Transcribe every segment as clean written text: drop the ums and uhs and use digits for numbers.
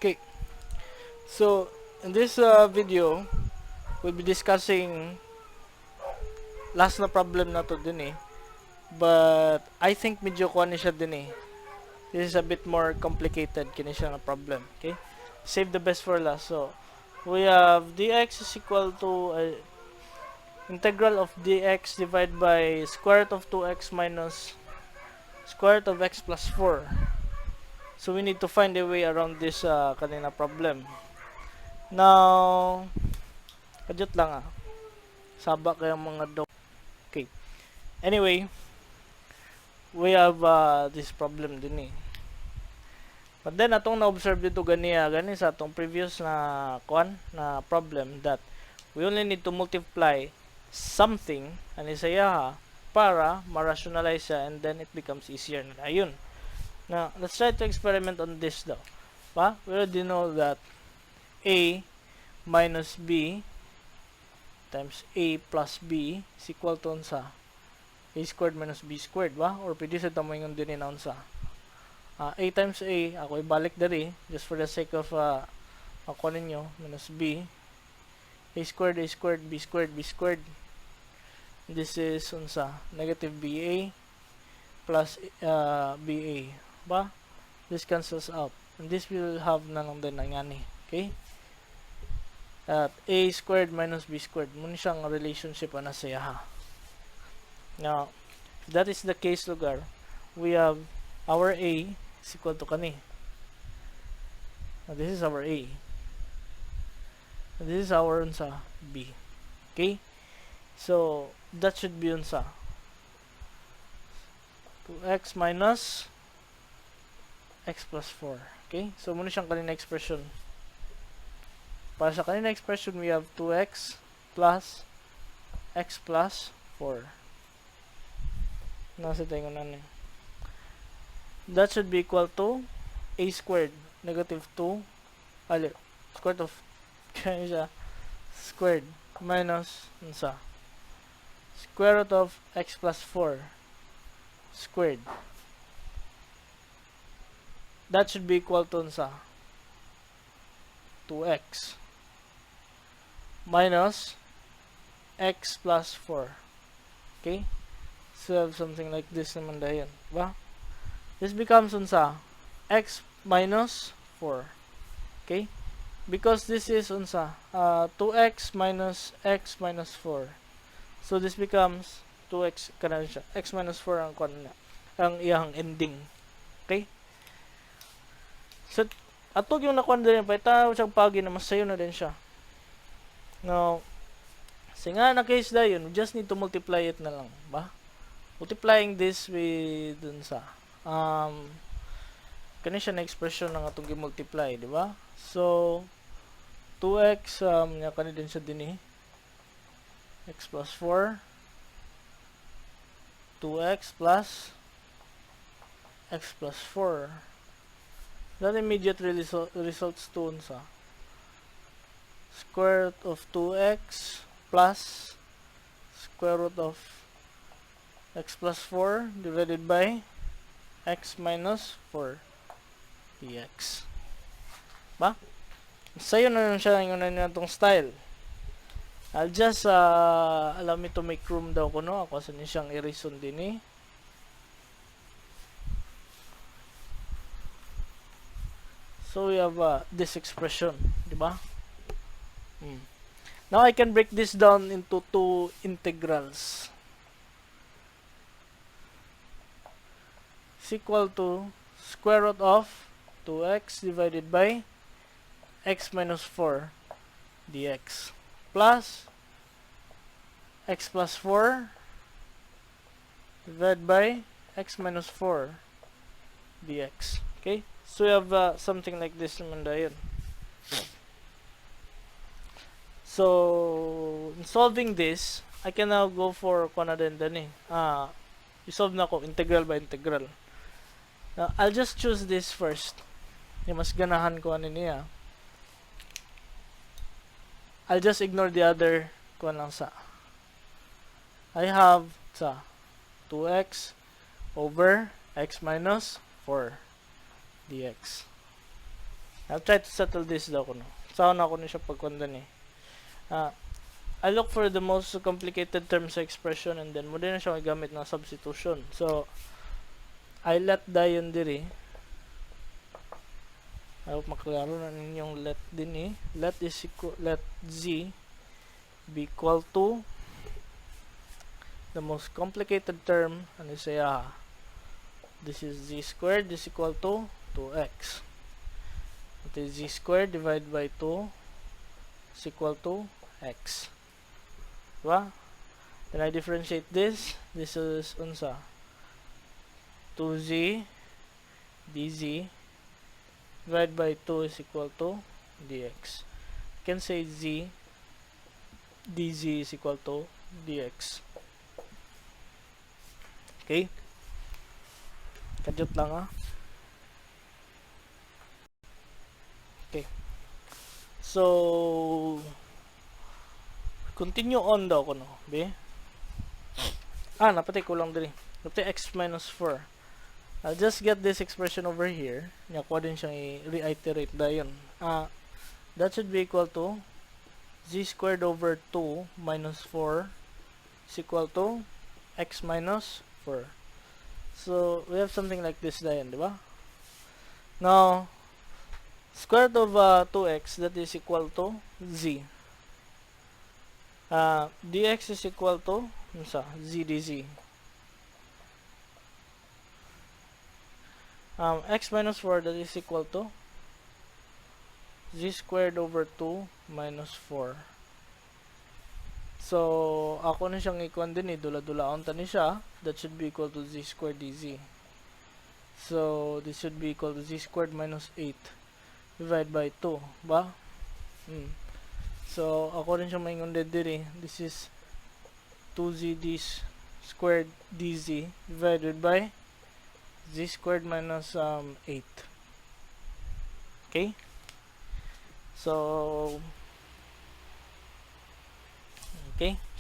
Okay, so in this video, we'll be discussing last na problem na to din eh. But I think medyo kuha ni siya din eh. This is a bit more complicated kini siya na problem. Okay, save the best for last. So we have dx is equal to integral of dx divided by square root of 2x minus square root of x plus 4. So we need to find a way around this kanina problem. Now, kadyot lang Saba kayang mga dok. Okay. Anyway, we have this problem din eh. But then atong na-observe dito gani sa atong previous na problem that we only need to multiply something ani saya para ma-rationalize siya and then it becomes easier na. Ayun. Now, let's try to experiment on this though. We already know that a minus b times a plus b is equal to unsa a squared minus b squared or pwede sa tamo yung din na unsa a times a ako ibalik diri just for the sake of ako ninyo minus b a squared b squared b squared. This is unsa negative ba plus ba. This cancels out and this will have na lang din nangani. Okay, at a squared minus b squared muna siyang relationship na siya Now, if that is the case lugar, we have our a is equal to kani. Now, this is our a. And this is our unsa b. Okay? So, that should be unsa 2x minus x plus 4. Okay? So, muna siyang kanina expression. Para sa kanina expression, we have 2x plus x plus 4. Nasa tayo na that should be equal to a squared negative 2 square root of squared minus unsa square root of x plus 4 squared. That should be equal to unsa 2x minus x plus 4. Okay, so have something like this naman dayon, ba? This becomes unsa x minus 4. Okay, because this is unsa 2x minus x minus 4. So this becomes 2x kanan siya x minus 4 ang iyang ending. Okay, so atog yung nakuha din pa itaw siyang pagi na masayo na din siya. Now, singa na case dayon, we just need to multiply it na lang, ba? Multiplying this with dun sa kani siya na expression ng atong gi-multiply, di ba? So 2x nya kani din siya dinhi x plus 4 2x plus x plus 4. That immediately results to unsa square root of 2x plus square root of x plus 4 divided by x minus 4 dx. Ba? Sayo na siya yung itong style. I'll just allow me to make room daw ko no. Ako sa siyang i-reason din eh. So we have this expression, di ba? Now I can break this down into two integrals. Is equal to square root of 2x divided by x minus 4 dx plus x plus 4 divided by x minus 4 dx. Okay, so we have something like this naman dayon. So in solving this, I can now go for kuana din i-solve na ko integral by integral. Now, I'll just choose this first. Yung mas ganahan ko niya. I'll just ignore the other kuan lang sa. I have sa 2x over x minus 4 dx. I'll try to settle this daw ko no. Saan ako na siya pagkundan eh. I look for the most complicated term sa expression and then mo din na siya gamit ng substitution. So, I let dayon diri. I hope maklaro na ninyong let din eh. Let z be equal to the most complicated term, ano siya? This is z squared is equal to 2x. It is z squared divided by 2 is equal to x. Diba? Then I differentiate this. This is unsa? 2z dz divided by 2 is equal to dx. You can say z dz is equal to dx. Okay? Kadyot lang ah. Okay. So, continue on daw ko no. Be? Napatay ko lang dali. Napatay x minus 4. I'll just get this expression over here. Nakuha din siyang i-reiterate dayon. That should be equal to z squared over 2 minus 4 is equal to x minus 4. So, we have something like this dayon, di ba? Now, square root of 2x, that is equal to z. Dx is equal to z dz. X minus 4, that is equal to z squared over 2 minus 4. So, ako na siyang ikuan din eh. Dula-dulaon ta ni siya. That should be equal to z squared dz. So, this should be equal to z squared minus 8 divided by 2. Ba? So, ako rin siyang maingon diri. This is 2z d squared dz divided by z squared minus 8. Okay? So,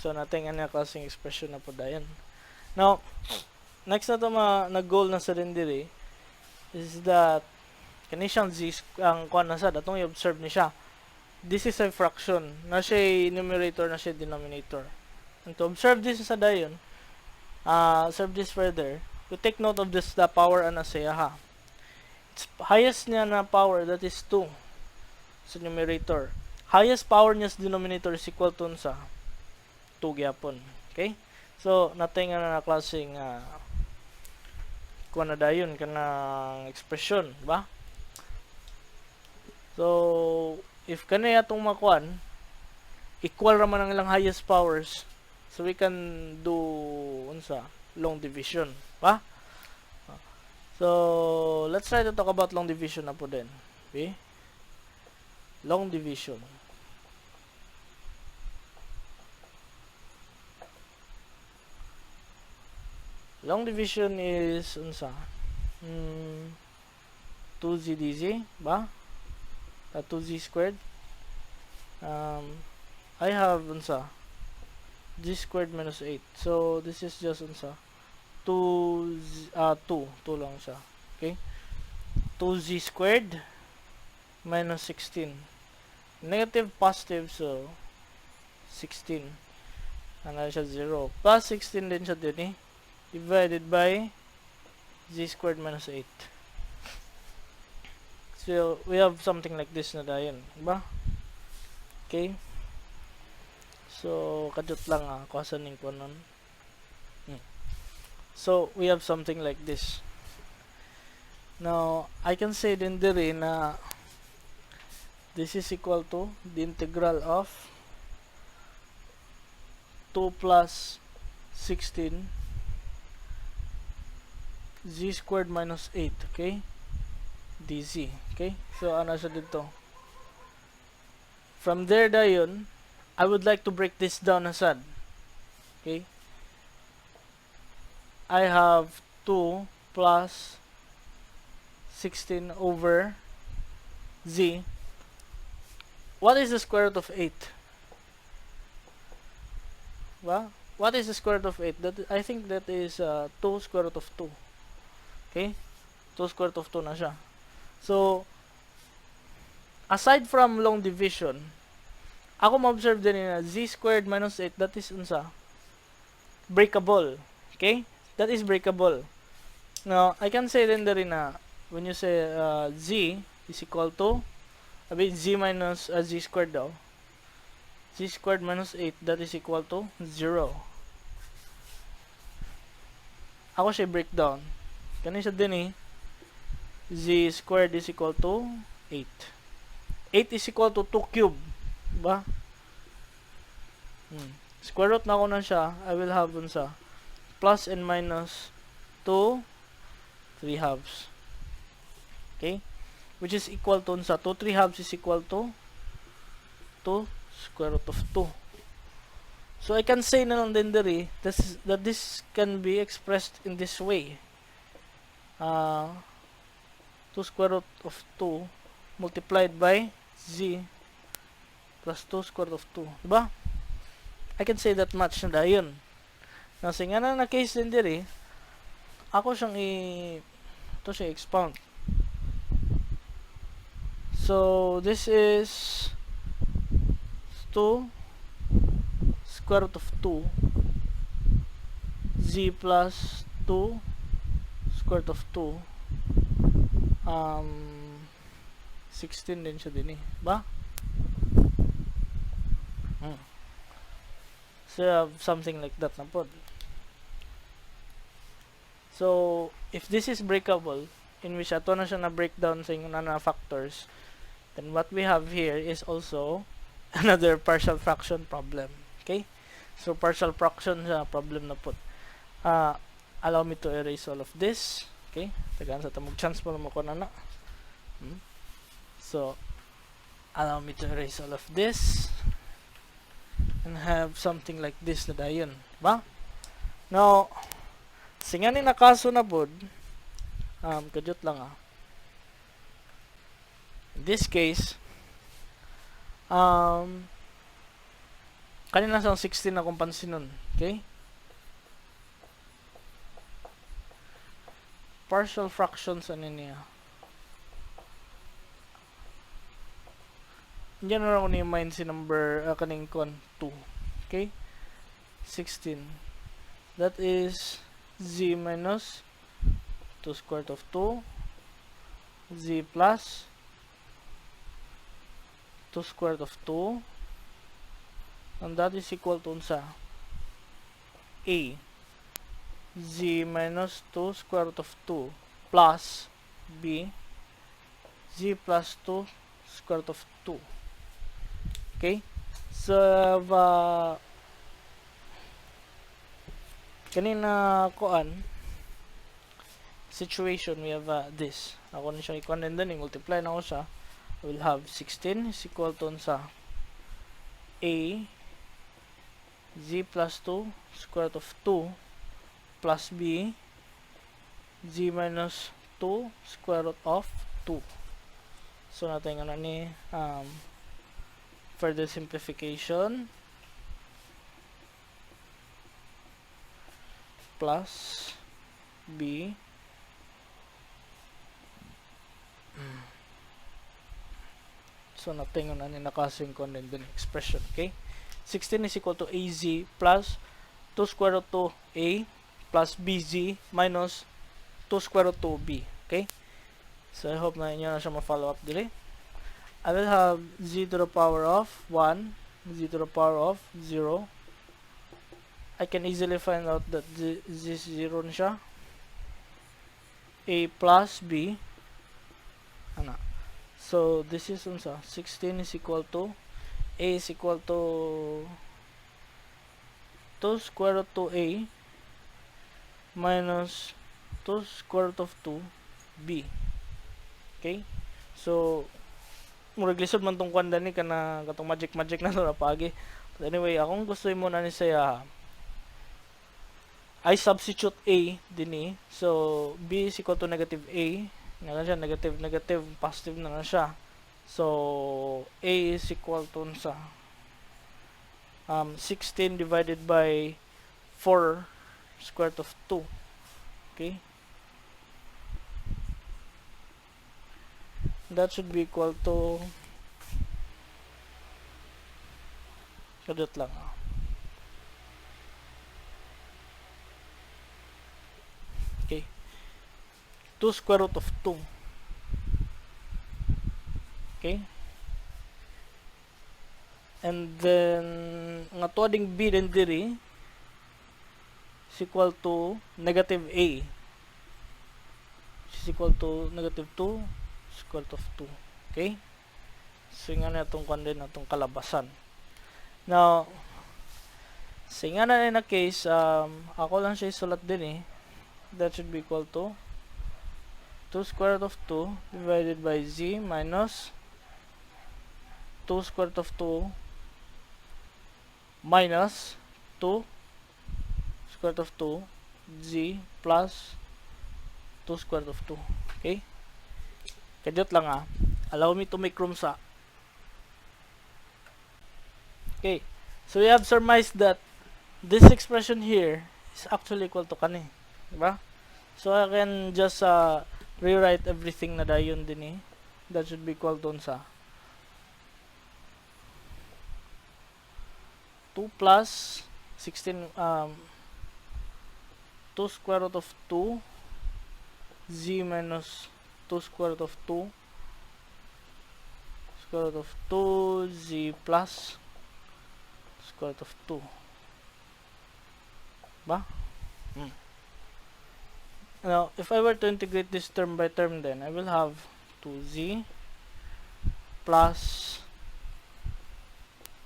natin nga klaseng expression na po dayan. Now, next na ito na-goal na sa rin diri is that kani siyang z ang kuan na sad atong i-observe ni siya. This is a fraction. Na siya numerator, na siya denominator. And to observe this sa dayon, observe this further, you take note of this, the power ana siya ha. Its highest niya na power, that is 2 sa numerator. Highest power niya sa denominator is equal to sa 2 gyapon. Okay? So, natin nga na klaseng kuha na dayon kanang expression, ba? So, if kanay atong makuan, equal raman ang ilang highest powers, so we can do long division, ba? So, let's try to talk about long division na po din. Okay? Long division. Long division is 2z dz, ba? 2z squared. I have z squared minus 8. So this is just 2 lang siya. Okay? 2z squared minus 16. Negative, positive, so 16. Ano siya 0. Plus 16 din siya din eh. Divided by z squared minus 8. So, we have something like this na dayon. Diba? Okay? So, kadot lang kuhasan ning ko nun. So, we have something like this. Now, I can say din diri na this is equal to the integral of 2 plus 16 z squared minus 8, okay? dz, okay? So, ano siya dito? From there dayon, I would like to break this down asad. Okay? I have 2 plus 16 over z. What is the square root of 8? Well, what is the square root of 8? I think that is 2 square root of 2. Okay? 2 square root of 2 na siya. So, aside from long division, ako ma-observe din na z squared minus 8, that is unsa? Breakable. Okay? That is breakable. Now, I can say din rin na when you say z is equal to, z minus z squared daw. Z squared minus 8, that is equal to 0. Ako siya breakdown. Kani siya din z squared is equal to 8. 8 is equal to 2 cube. Ba? Square root na ako na siya. I will have unsa plus and minus 2 3/2. Okay? Which is equal to unsa? 2 3/2 is equal to 2 square root of 2. So I can say na lang din diri that this can be expressed in this way. 2 square root of 2 multiplied by z plus 2 square root of 2. Diba? I can say that much na dayon. Nasa nga na case din diri, ako siyang ito siya expound. So this is 2 square root of 2 z plus 2 square root of 2 16 din siya din ba? So you have something like that na po. So if this is breakable, in which ato na siya na breakdown sa yung na factors, then what we have here is also another partial fraction problem. Okay? So partial fraction sa problem na po. Allow me to erase all of this. Okay? Tagaan sa tamog chance mo naman ko na. So allow me to erase all of this and have something like this na dayon. Ba? Now, singa ni nakaso na pod, kadyot lang in this case, kanina sa 16 na kung pansinon. Okay? Partial fractions ano niya. Diyan na ako ni-mind si number kaning kon 2. Okay? 16. That is z minus 2 square root of 2 z plus 2 square root of 2, and that is equal to unsa? A z minus 2 square root of 2 plus b z plus 2 square root of 2. Okay? So kanina koan situation, we have this. Ako na siya i-con and then multiply na ko siya. We'll have 16 is equal to sa a z plus 2 square root of 2 plus b z minus 2 square root of 2. So natin ano ni further simplification plus b so natin ano ni nakasynkron din din expression. Okay, 16 is equal to az plus 2 square root 2a plus bz minus 2 square root 2b. Okay, so I hope na inyo na siya ma-follow up dili. I will have z to the power of 1, z to the power of 0. I can easily find out that this 0 na siya. A plus b. Ano? So, this is unsa? 16 is equal to a is equal to 2 square root 2a minus 2 square root of 2b. Okay? So, murag lisod man tong kwanda ni kana katong magic na to na pagi. But anyway, akong gusto mo na ni saya I substitute a din so b is equal to negative a nga siya negative positive na siya. So a is equal to sa 16 divided by 4 square root of 2. Okay, that should be equal to Kadot lang. Okay. 2 square root of 2. Okay. And then, nga to ding b din diri is equal to negative a. Is equal to negative 2 square root of 2. Okay. So, nga na itong kandin, itong kalabasan. Now, sa nga na case, ako lang siya isulat din eh. That should be equal to 2 square root of 2 divided by z minus 2 square root of 2 minus 2 square root of 2 z plus 2 square root of 2. Okay? Kadiyot lang allow me to make room sa. Okay. So we have surmised that this expression here is actually equal to kani. Diba? So I can just rewrite everything na dayon din eh. That should be equal to sa 2 plus 16 2 square root of 2 z minus 2 square root of 2 square root of 2 z plus square root of 2 ba? Now, if I were to integrate this term by term, then I will have 2z plus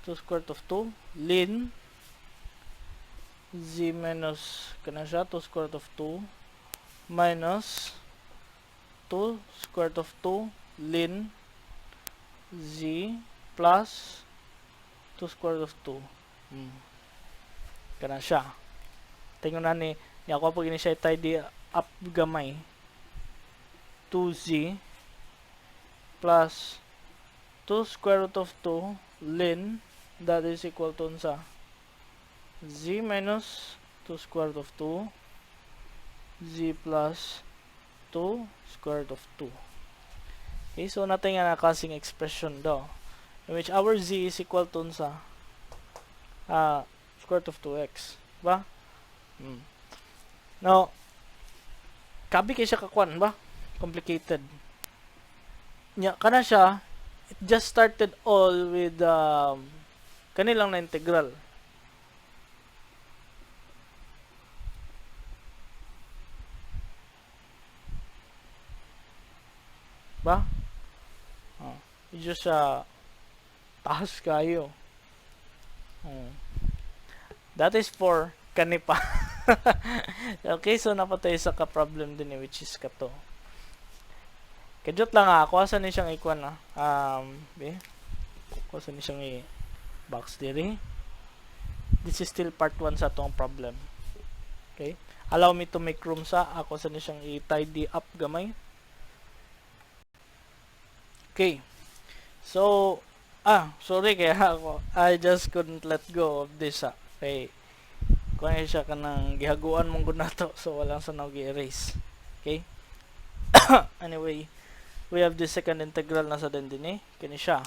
2 square root of 2 ln z minus kana siya 2 square root of 2 minus 2 square root of 2 ln z plus 2 square root of 2. Kana siya. Tingnan na ni ako pag ini siya tidy up gamay 2z plus 2 square root of 2 ln that is equal to sa z minus 2 square root of 2 z plus 2 square root of 2. Okay, so natin nga kasing expression daw in which our z is equal to sa square root of 2x ba? Now kabi kay siya kakwan ba? Complicated. Nya kana siya it just started all with kanilang na integral. Ba? Medyo siya taas kayo. That is for kanipa. Okay, so napatay sa ka-problem din which is kato. Kajot lang ako asan ni siyang ikwan ako asan ni siyang i-box diri. This is still part 1 sa tong problem. Okay? Allow me to make room sa ako asan ni siyang i-tidy up gamay. Okay. So, sorry kaya ako. I just couldn't let go of this Okay. Kung ay siya kanang gihaguan mong gunato so walang sanaw gi-erase. Okay? Anyway, we have the second integral na sa din kini siya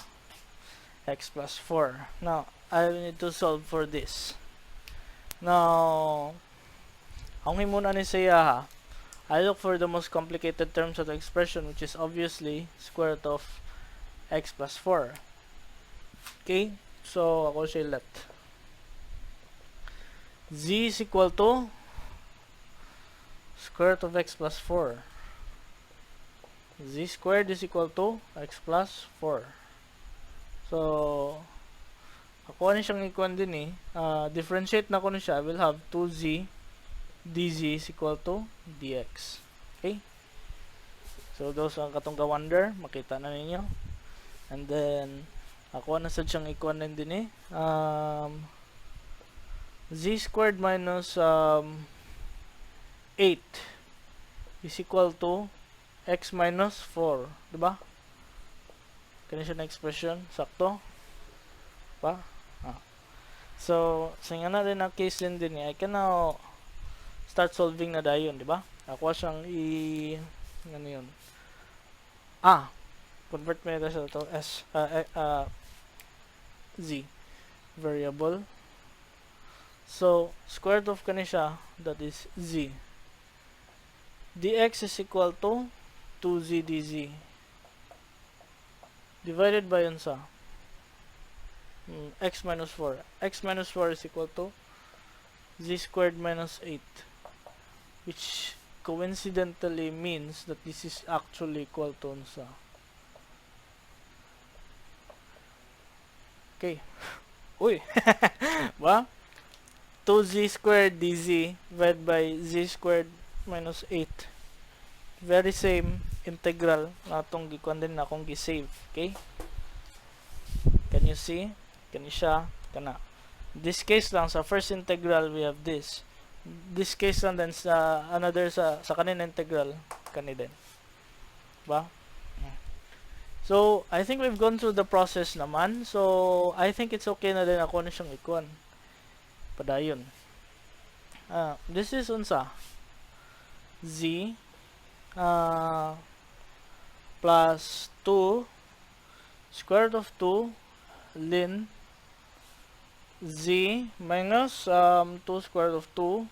x plus 4. Now, I need to solve for this. Now, ang muna ni siya I look for the most complicated terms of the expression which is obviously square root of x plus 4. Okay? So, ako siya let z is equal to square root of x plus 4. Z squared is equal to x plus 4. So, ako na siyang ikuan din differentiate na ko na siya. I will have 2z dz is equal to dx. Okay? So, those ang katong ka-wonder. Makita na ninyo. And then, ako na sad siyang ikuan din z squared minus 8 is equal to x minus 4. Diba? Kanya siya na expression. Sakto? Ba? So, sa nga na rin ang case din I can now start solving na dayon. Diba? Ako siyang ano yun? Convert mo na siya to as z. variable. So square root of kani siya, that is z. Dx is equal to 2z dz divided by unsa x minus 4. X minus 4 is equal to z squared minus 8, which coincidentally means that this is actually equal to unsa. Okay. Uy. Ba? 2z squared dz divided by z squared minus 8. Very same integral na itong gikuan din na akong gisave. Okay? Can you see? Kani siya, kana. This case lang, sa first integral, we have this. This case lang din sa another, sa kanina integral, kani din. Ba? So, I think we've gone through the process naman. So, I think it's okay na din ako na siyang ikuan. Padayon. This is unsa? Z plus 2 square root of 2 ln z minus 2 square root of 2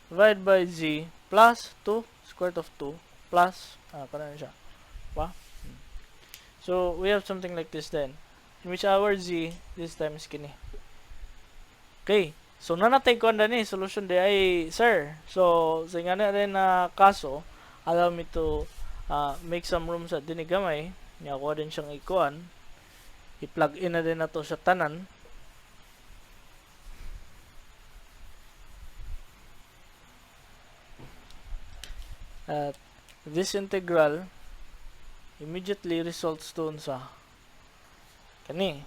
divided by z plus 2 square root of 2 plus kanan siya. Ba? So, we have something like this then. In which our z, this time is kini. Okay. So, nanatay ko na ni solution di ay, sir. So, sa nga na rin na kaso, allow me to make some room sa dinigamay. Niya ko din siyang ikuan. I-plug in na din na to sa tanan. At this integral immediately results to sa kani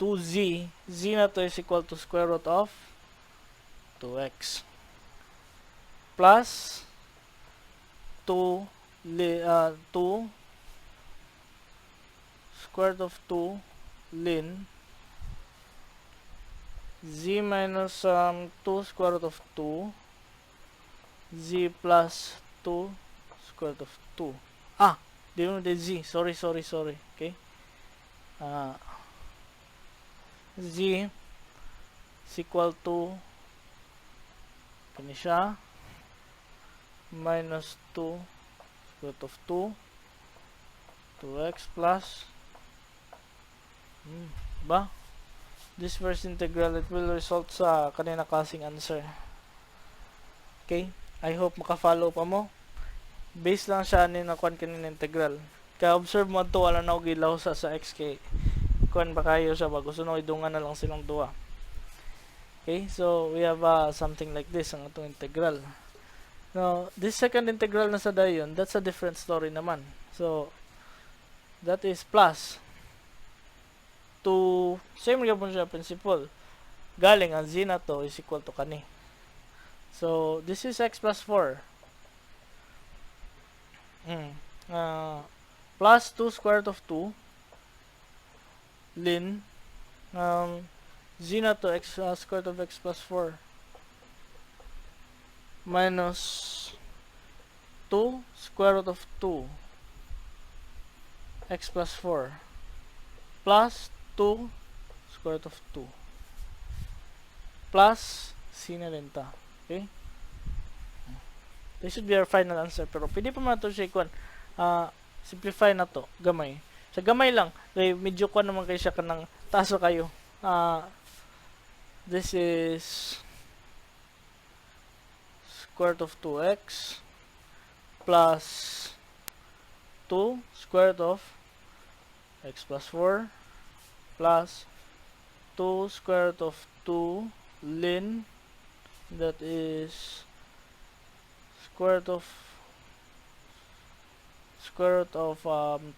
2z, z na to is equal to square root of 2x plus 2 square root of 2 ln z minus 2 square root of 2 z plus 2 square root of 2. Di mo na z. Sorry. Okay? Z is equal to kani siya minus 2 square root of 2 2x plus ba? This first integral, it will result sa kanina kasing answer. Okay? I hope maka-follow pa mo. Base lang siya ni na kuan kanina integral. Kaya observe mo to, wala na gilaw sa x kay kuan ba kayo siya ba? Gusto na idungan na lang silang duha. Okay? So, we have something like this ang atong integral. Now, this second integral na sa dayon, that's a different story naman. So, that is plus to same gyapon siya principle. Galing ang z na to is equal to kani. So, this is x plus 4. Plus 2 square root of 2 ln z na to x square root of x plus 4 minus 2 square root of 2 x plus 4 plus 2 square root of 2 plus c na rin ta. Okay? This should be our final answer. Pero pwede pa man ito siya ikuan. Simplify na to. Gamay. Sa gamay lang. Kaya medyo kuan naman kayo siya kanang taso kayo. This is square root of 2x plus 2 square root of x plus 4 plus 2 square root of 2 ln that is square root of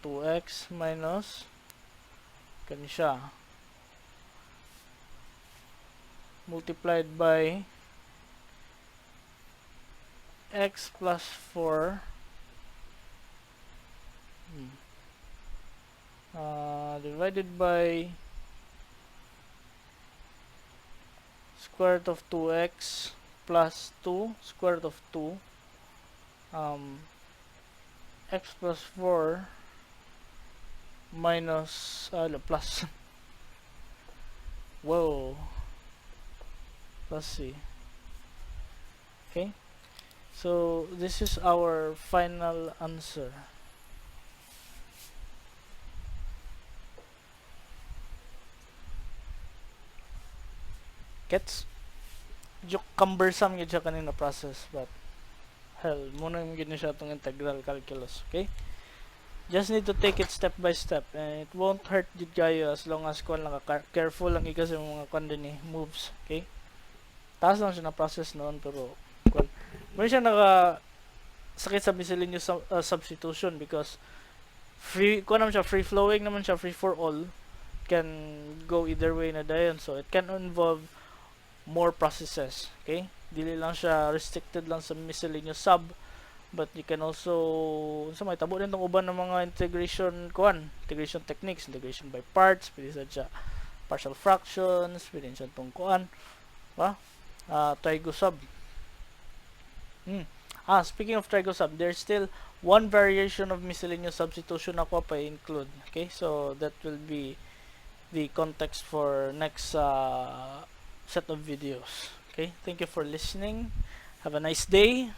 2x minus kani siya multiplied by x plus 4 divided by square root of 2x plus 2 square root of 2 x plus 4 minus plus Whoa. Let's see. Okay. So this is our final answer. Gets? Medyo cumbersome yun siya kanina process, but hell, muna yung gina siya itong integral calculus. Okay? Just need to take it step by step, and it won't hurt jud kayo as long as kuan lang ka careful lang ika sa mga kuan din moves. Okay? Taas lang siya na process noon, pero kuan mo siya naka sakit sa miscellaneous substitution because free kuan naman siya, free flowing naman siya, free for all, can go either way na dayon, so it can involve more processes. Okay, dili lang siya restricted lang sa miscellaneous sub, but you can also sa may tabo din tong uban ng mga integration integration techniques, integration by parts, pwede siya partial fractions, pwede siya tong trigo sub. Speaking of trigo sub, there's still one variation of miscellaneous substitution ako pa include. Okay, so that will be the context for next set of videos. Okay, thank you for listening. Have a nice day.